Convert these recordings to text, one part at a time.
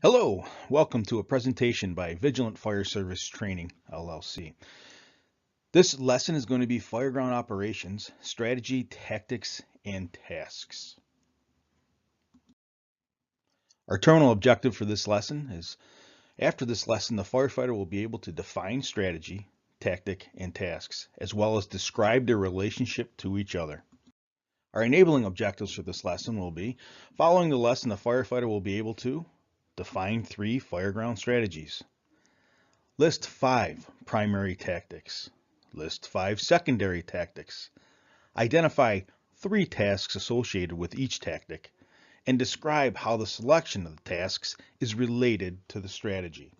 Hello, welcome to a presentation by Vigilant Fire Service Training, LLC. This lesson is going to be fireground operations, strategy, tactics, and tasks. Our terminal objective for this lesson is, after this lesson, the firefighter will be able to define strategy, tactic, and tasks, as well as describe their relationship to each other. Our enabling objectives for this lesson will be, following the lesson, the firefighter will be able to define 3 fireground strategies, list 5 primary tactics. List 5 secondary tactics. Identify 3 tasks associated with each tactic, and describe how the selection of the tasks is related to the strategy.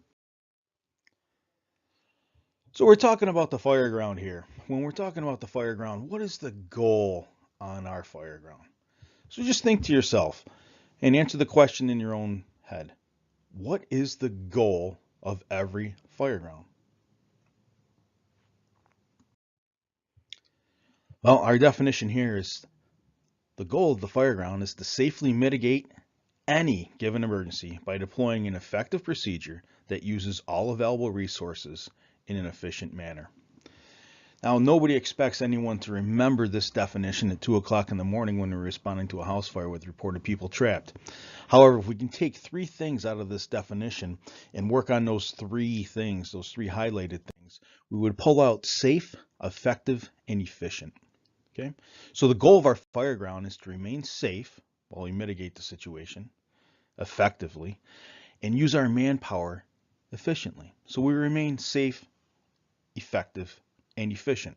So we're talking about the fireground here. When we're talking about the fireground, what is the goal on our fireground? So just think to yourself and answer the question in your own head. What is the goal of every fireground? Well, our definition here is the goal of the fireground is to safely mitigate any given emergency by deploying an effective procedure that uses all available resources in an efficient manner. Now, nobody expects anyone to remember this definition at 2 o'clock in the morning when we're responding to a house fire with reported people trapped. However, if we can take 3 things out of this definition and work on those 3 things, those 3 highlighted things, we would pull out safe, effective, and efficient. Okay, so the goal of our fireground is to remain safe while we mitigate the situation effectively and use our manpower efficiently. So we remain safe, effective, and efficient.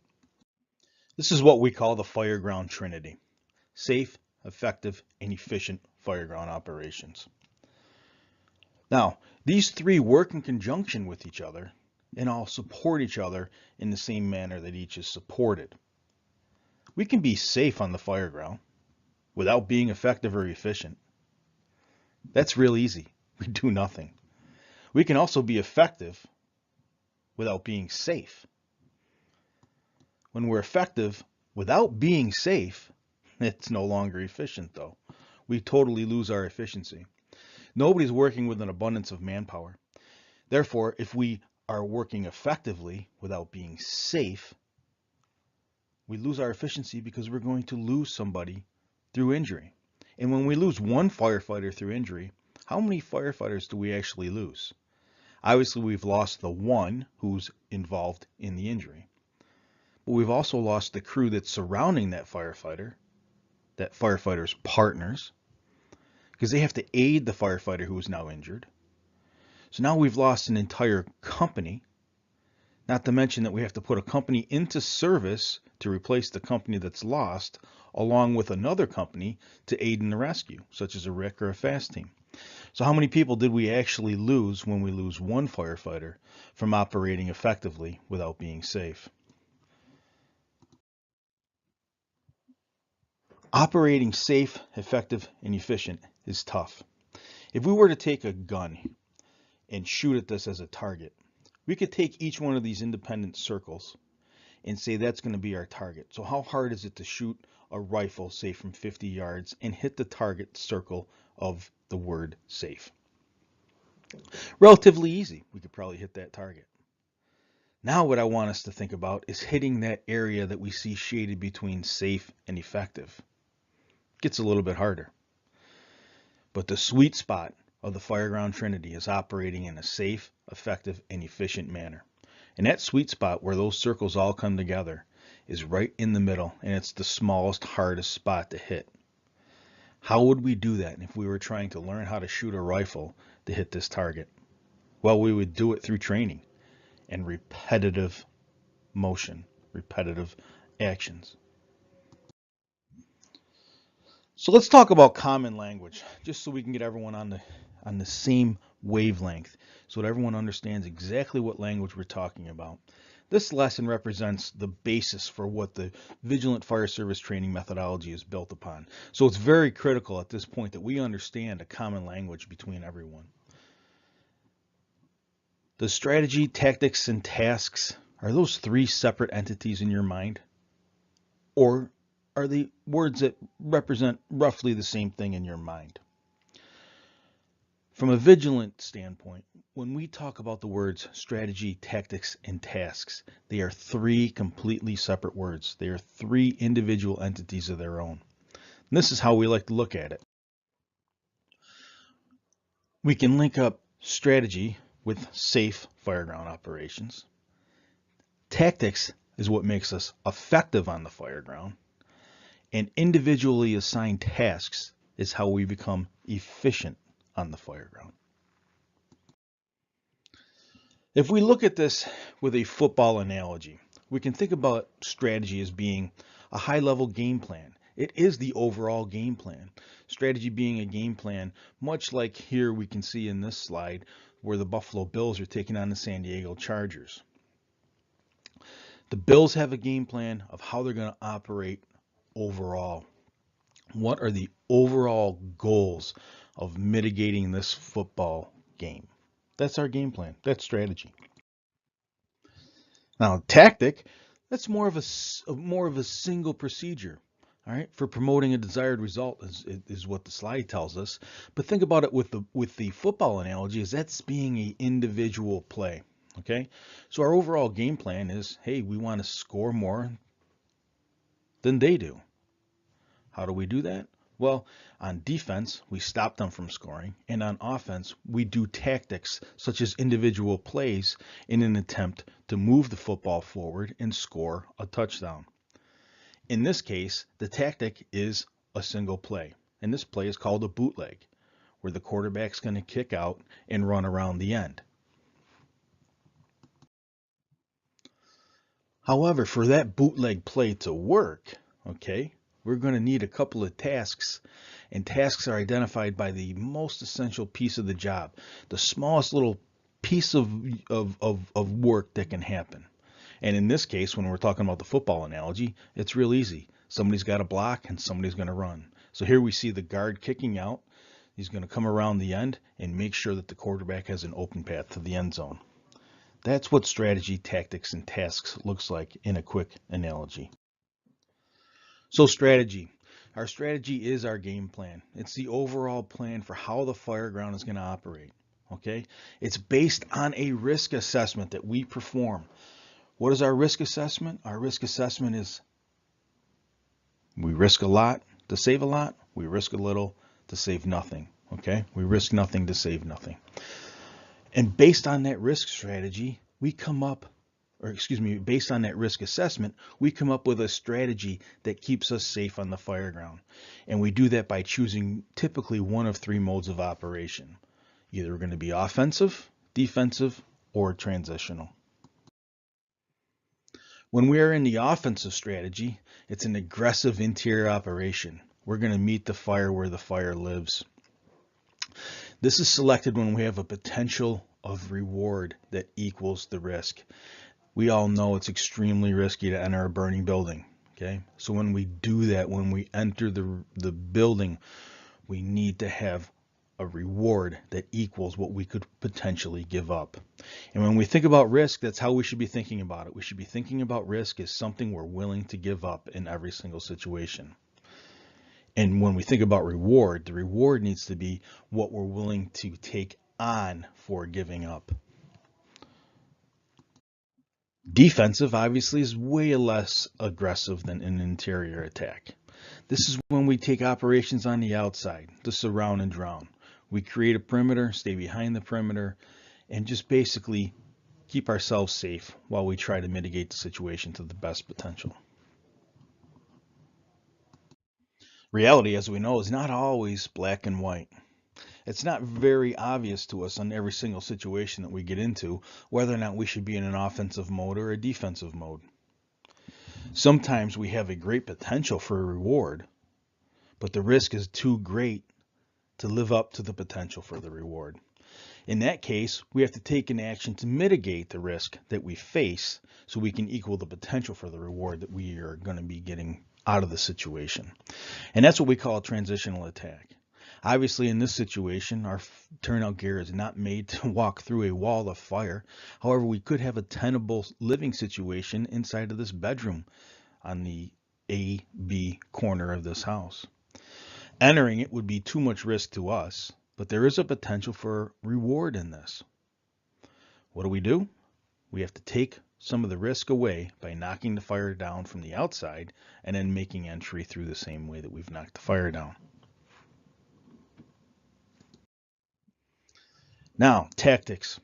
This is what we call the fireground trinity: safe, effective, and efficient fireground operations. Now, these 3 work in conjunction with each other and all support each other in the same manner that each is supported. We can be safe on the fireground without being effective or efficient. That's real easy. We do nothing. We can also be effective without being safe. When we're effective without being safe, it's no longer efficient though. We totally lose our efficiency. Nobody's working with an abundance of manpower. Therefore, if we are working effectively without being safe, we lose our efficiency because we're going to lose somebody through injury. And when we lose one firefighter through injury, how many firefighters do we actually lose? Obviously, we've lost the one who's involved in the injury. But we've also lost the crew that's surrounding that firefighter's partners, because they have to aid the firefighter who is now injured. So now we've lost an entire company, not to mention that we have to put a company into service to replace the company that's lost, along with another company to aid in the rescue, such as a RIC or a FAST team. So how many people did we actually lose when we lose one firefighter from operating effectively without being safe? Operating safe, effective, and efficient is tough. If we were to take a gun and shoot at this as a target, we could take each one of these independent circles and say that's going to be our target. So how hard is it to shoot a rifle, say from 50 yards, and hit the target circle of the word safe? Relatively easy. We could probably hit that target. Now what I want us to think about is hitting that area that we see shaded between safe and effective. It gets a little bit harder. But the sweet spot of the fireground trinity is operating in a safe, effective, and efficient manner. And that sweet spot where those circles all come together is right in the middle, and it's the smallest, hardest spot to hit. How would we do that if we were trying to learn how to shoot a rifle to hit this target? Well, we would do it through training and repetitive motion, repetitive actions. So let's talk about common language, just so we can get everyone on the same wavelength, so that everyone understands exactly what language we're talking about. This lesson represents the basis for what the Vigilant Fire Service training methodology is built upon. So it's very critical at this point that we understand a common language between everyone. The strategy, tactics, and tasks, are those 3 separate entities in your mind? Or are they words that represent roughly the same thing in your mind? From a vigilant standpoint, when we talk about the words strategy, tactics, and tasks, they are three completely separate words. They are three individual entities of their own. And this is how we like to look at it. We can link up strategy with safe fireground operations. Tactics is what makes us effective on the fireground. And individually assigned tasks is how we become efficient on the fireground. If we look at this with a football analogy, we can think about strategy as being a high-level game plan. It is the overall game plan. Strategy being a game plan, much like here we can see in this slide where the Buffalo Bills are taking on the San Diego Chargers. The Bills have a game plan of how they're going to operate overall. What are the overall goals of mitigating this football game? That's our game plan. That's strategy. Now, tactic, that's more of a single procedure. All right, for promoting a desired result is what the slide tells us. But think about it with the football analogy, is that's being an individual play. Okay, so our overall game plan is, hey, we want to score more than they do. How do we do that? Well, on defense, we stop them from scoring, and on offense, we do tactics such as individual plays in an attempt to move the football forward and score a touchdown. In this case, the tactic is a single play, and this play is called a bootleg, where the quarterback's going to kick out and run around the end. However, for that bootleg play to work, okay, we're going to need a couple of tasks, and tasks are identified by the most essential piece of the job, the smallest little piece of work that can happen. And in this case, when we're talking about the football analogy, it's real easy. Somebody's got to block and somebody's going to run. So here we see the guard kicking out. He's going to come around the end and make sure that the quarterback has an open path to the end zone. That's what strategy, tactics, and tasks looks like in a quick analogy. So strategy. Our strategy is our game plan. It's the overall plan for how the fireground is going to operate. Okay? It's based on a risk assessment that we perform. What is our risk assessment? Our risk assessment is we risk a lot to save a lot. We risk a little to save nothing. Okay? We risk nothing to save nothing. And based on that risk strategy, based on that risk assessment, we come up with a strategy that keeps us safe on the fireground. And we do that by choosing typically one of three modes of operation. Either we're going to be offensive, defensive, or transitional. When we are in the offensive strategy, it's an aggressive interior operation. We're going to meet the fire where the fire lives. This is selected when we have a potential of reward that equals the risk. We all know it's extremely risky to enter a burning building. Okay, so when we do that, when we enter the building, we need to have a reward that equals what we could potentially give up. And when we think about risk, that's how we should be thinking about it. We should be thinking about risk as something we're willing to give up in every single situation. And when we think about reward, the reward needs to be what we're willing to take on for giving up. Defensive, obviously, is way less aggressive than an interior attack. This is when we take operations on the outside to surround and drown. We create a perimeter, stay behind the perimeter, and just basically keep ourselves safe while we try to mitigate the situation to the best potential. Reality, as we know, is not always black and white. It's not very obvious to us on every single situation that we get into whether or not we should be in an offensive mode or a defensive mode. Sometimes we have a great potential for a reward, but the risk is too great to live up to the potential for the reward. In that case, we have to take an action to mitigate the risk that we face so we can equal the potential for the reward that we are going to be getting out of the situation. And that's what we call a transitional attack. Obviously, in this situation, our turnout gear is not made to walk through a wall of fire. However, we could have a tenable living situation inside of this bedroom on the A-B corner of this house. Entering it would be too much risk to us, but there is a potential for reward in this. What do? We have to take some of the risk away by knocking the fire down from the outside and then making entry through the same way that we've knocked the fire down. Now, tactics.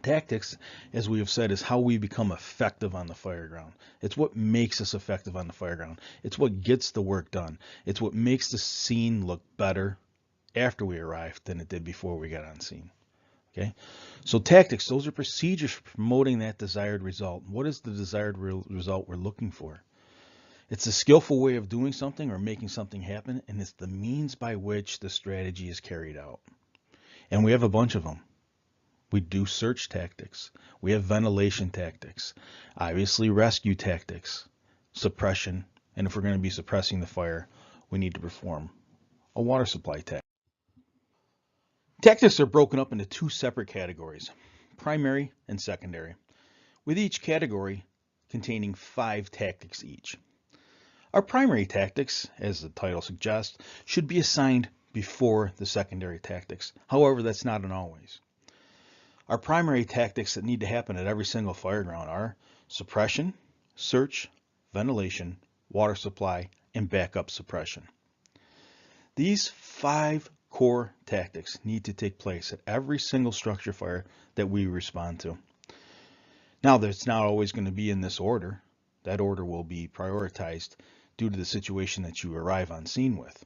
Tactics, as we have said, is how we become effective on the fire ground. It's what makes us effective on the fire ground. It's what gets the work done. It's what makes the scene look better after we arrive than it did before we got on scene. Okay, so tactics, those are procedures for promoting that desired result. What is the desired result we're looking for? It's a skillful way of doing something or making something happen, and it's the means by which the strategy is carried out. And we have a bunch of them. We do search tactics. We have ventilation tactics, obviously rescue tactics, suppression, and if we're going to be suppressing the fire, we need to perform a water supply tactic. Tactics are broken up into two separate categories, primary and secondary, with each category containing 5 tactics each. Our primary tactics, as the title suggests, should be assigned before the secondary tactics. However, that's not an always. Our primary tactics that need to happen at every single fire ground are suppression, search, ventilation, water supply, and backup suppression. These 5 core tactics need to take place at every single structure fire that we respond to. Now, that's not always going to be in this order. That order will be prioritized due to the situation that you arrive on scene with.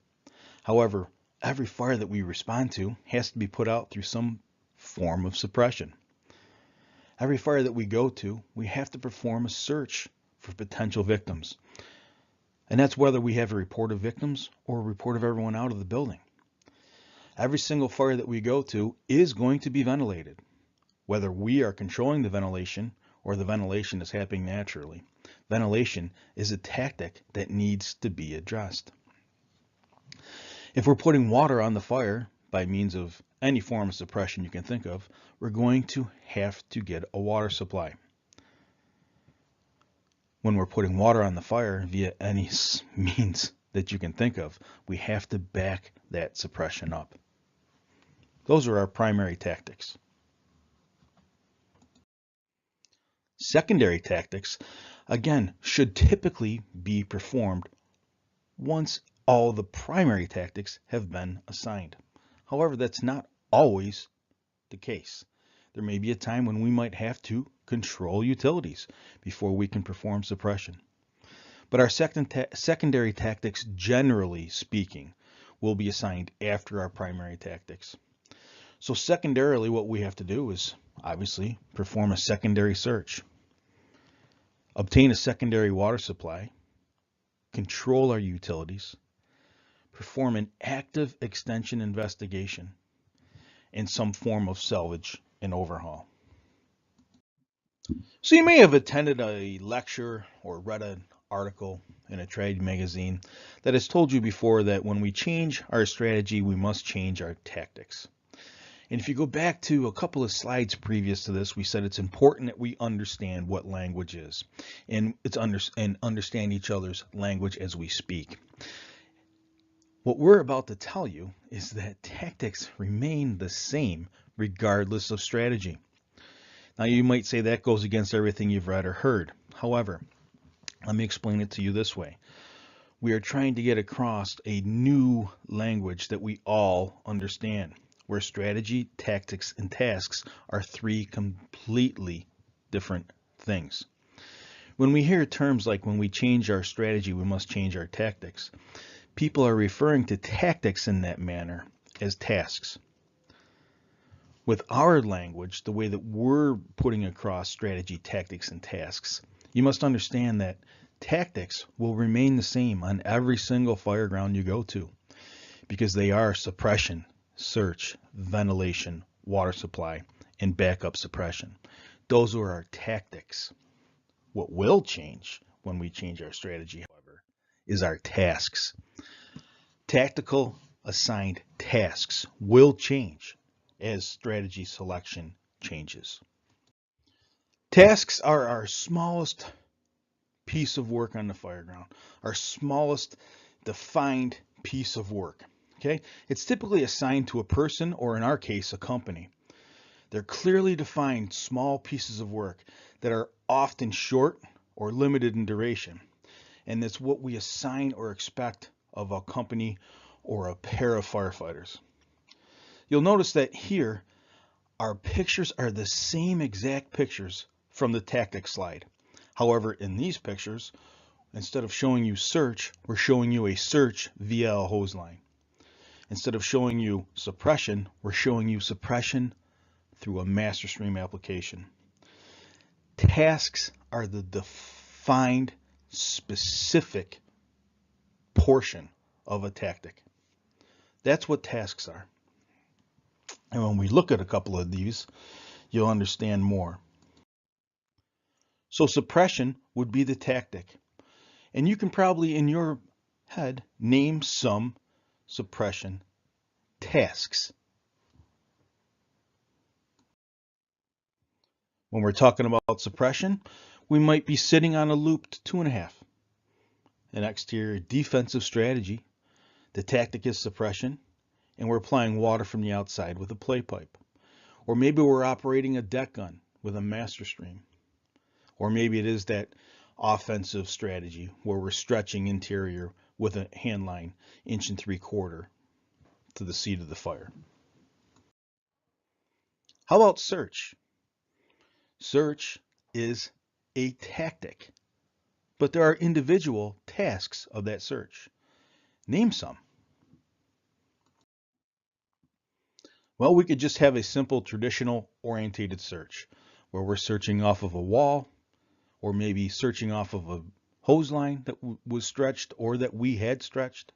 However, every fire that we respond to has to be put out through some form of suppression. Every fire that we go to, we have to perform a search for potential victims. And that's whether we have a report of victims or a report of everyone out of the building. Every single fire that we go to is going to be ventilated, whether we are controlling the ventilation or the ventilation is happening naturally. Ventilation is a tactic that needs to be addressed. If we're putting water on the fire by means of any form of suppression you can think of, we're going to have to get a water supply. When we're putting water on the fire via any means that you can think of, we have to back that suppression up. Those are our primary tactics. Secondary tactics, again, should typically be performed once all the primary tactics have been assigned. However, that's not always the case. There may be a time when we might have to control utilities before we can perform suppression. But our secondary tactics, generally speaking, will be assigned after our primary tactics. So secondarily, what we have to do is obviously perform a secondary search, obtain a secondary water supply, control our utilities, perform an active extension investigation, and some form of salvage and overhaul. So you may have attended a lecture or read an article in a trade magazine that has told you before that when we change our strategy, we must change our tactics. And if you go back to a couple of slides previous to this, we said it's important that we understand what language is, and understand each other's language as we speak. What we're about to tell you is that tactics remain the same regardless of strategy. Now you might say that goes against everything you've read or heard. However, let me explain it to you this way. We are trying to get across a new language that we all understand, where strategy, tactics, and tasks are 3 completely different things. When we hear terms like when we change our strategy, we must change our tactics, people are referring to tactics in that manner as tasks. With our language, the way that we're putting across strategy, tactics, and tasks, you must understand that tactics will remain the same on every single fire ground you go to, because they are suppression, search, ventilation, water supply, and backup suppression. Those are our tactics. What will change when we change our strategy, however, is our tasks. Tactical assigned tasks will change as strategy selection changes. Tasks are our smallest piece of work on the fire ground, our smallest defined piece of work. Okay, it's typically assigned to a person, or in our case, a company. They're clearly defined small pieces of work that are often short or limited in duration. And that's what we assign or expect of a company or a pair of firefighters. You'll notice that here, our pictures are the same exact pictures from the tactics slide. However, in these pictures, instead of showing you search, we're showing you a search via a hose line. Instead of showing you suppression, we're showing you suppression through a master stream application. Tasks are the defined specific portion of a tactic. That's what tasks are. And when we look at a couple of these, you'll understand more. So suppression would be the tactic. And you can probably in your head name some suppression tasks. When we're talking about suppression, we might be sitting on a looped 2.5. An exterior defensive strategy. The tactic is suppression, and we're applying water from the outside with a play pipe. Or maybe we're operating a deck gun with a master stream. Or maybe it is that offensive strategy where we're stretching interior with a hand line 1 3/4 to the seat of the fire. How about search? Search is a tactic, but there are individual tasks of that search. Name some. Well, we could just have a simple traditional orientated search where we're searching off of a wall, or maybe searching off of a hose line that was stretched or that we had stretched.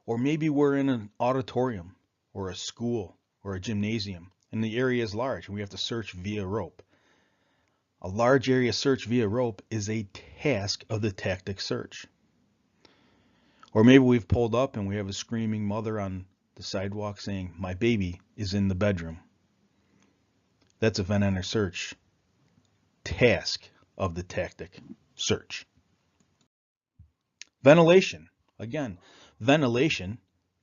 Or maybe we're in an auditorium or a school or a gymnasium and the area is large and we have to search via rope. A large area search via rope is a task of the tactic search. Or maybe we've pulled up and we have a screaming mother on the sidewalk saying, "My baby is in the bedroom." That's a vent enter search task of the tactic search. Ventilation. Again, ventilation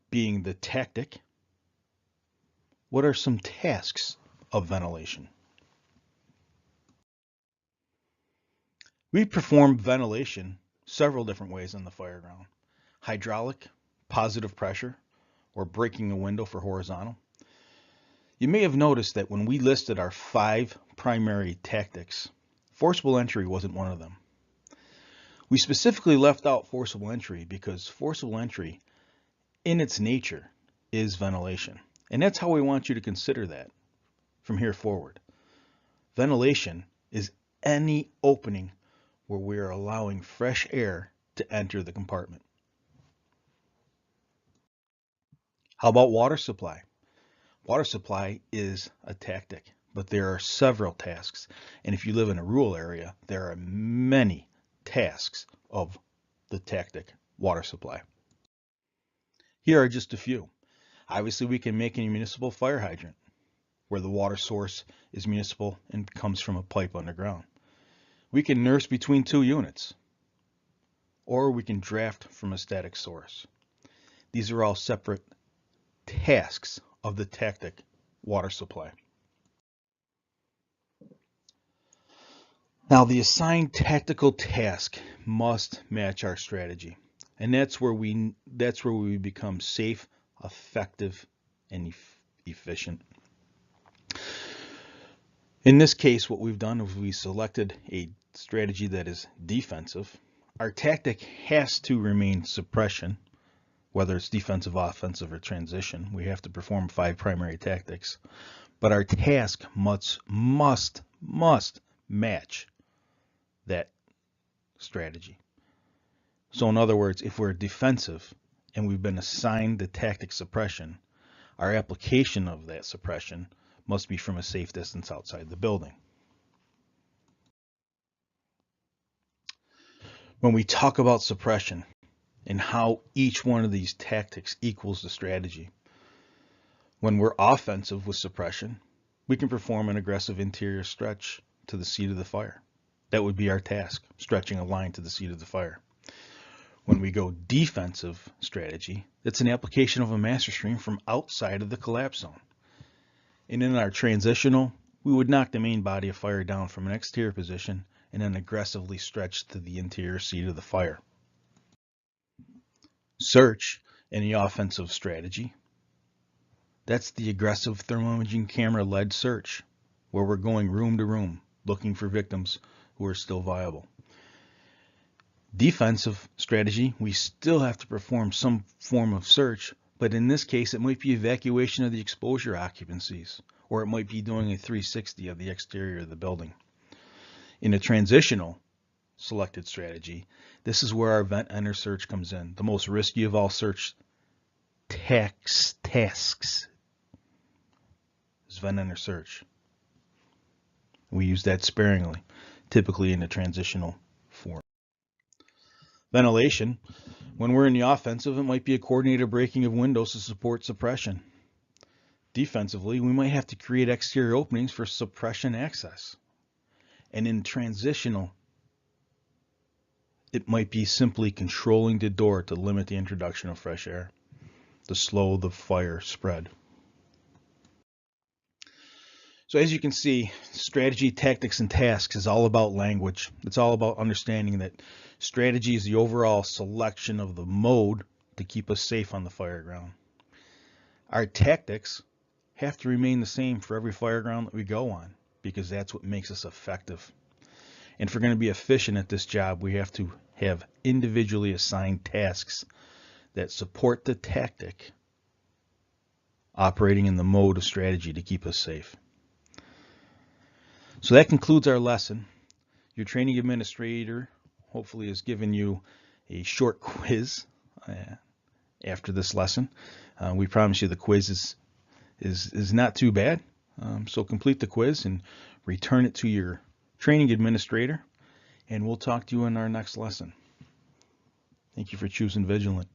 being the tactic. What are some tasks of ventilation? We perform ventilation several different ways on the fire ground. Hydraulic, positive pressure, or breaking a window for horizontal. You may have noticed that when we listed our 5 primary tactics, forcible entry wasn't one of them. We specifically left out forcible entry because forcible entry in its nature is ventilation. And that's how we want you to consider that from here forward. Ventilation is any opening where we are allowing fresh air to enter the compartment. How about water supply? Water supply is a tactic, but there are several tasks. And if you live in a rural area, there are many tasks of the tactic water supply. Here are just a few. Obviously, we can make a municipal fire hydrant where the water source is municipal and comes from a pipe underground. We can nurse between 2 units, or we can draft from a static source. These are all separate tasks of the tactic water supply. Now, the assigned tactical task must match our strategy, and that's where we become safe, effective, and efficient. In this case, what we've done is we selected a strategy that is defensive. Our tactic has to remain suppression, whether it's defensive, offensive, or transition. We have to perform 5 primary tactics, but our task must match that strategy. So in other words, if we're defensive and we've been assigned the tactic suppression, our application of that suppression must be from a safe distance outside the building. When we talk about suppression and how each one of these tactics equals the strategy, when we're offensive with suppression, we can perform an aggressive interior stretch to the seat of the fire. That would be our task, stretching a line to the seat of the fire. When we go defensive strategy, it's an application of a master stream from outside of the collapse zone. And in our transitional, we would knock the main body of fire down from an exterior position and then aggressively stretch to the interior seat of the fire. Search in the offensive strategy, that's the aggressive thermal imaging camera-led search, where we're going room to room, looking for victims who are still viable. Defensive strategy, we still have to perform some form of search, but in this case it might be evacuation of the exposure occupancies, or it might be doing a 360 of the exterior of the building. In a transitional selected strategy, this is where our vent enter search comes in, the most risky of all search tasks is vent enter search. We use that sparingly, typically in a transitional form. Ventilation, when we're in the offensive, it might be a coordinated breaking of windows to support suppression. Defensively, we might have to create exterior openings for suppression access. And in transitional, it might be simply controlling the door to limit the introduction of fresh air, to slow the fire spread. So as you can see, strategy, tactics, and tasks is all about language. It's all about understanding that strategy is the overall selection of the mode to keep us safe on the fire ground. Our tactics have to remain the same for every fire ground that we go on, because that's what makes us effective. And if we're going to be efficient at this job, we have to have individually assigned tasks that support the tactic operating in the mode of strategy to keep us safe. So that concludes our lesson. Your training administrator hopefully has given you a short quiz after this lesson. We promise you the quiz is not too bad. So complete the quiz and return it to your training administrator, and we'll talk to you in our next lesson. Thank you for choosing Vigilant.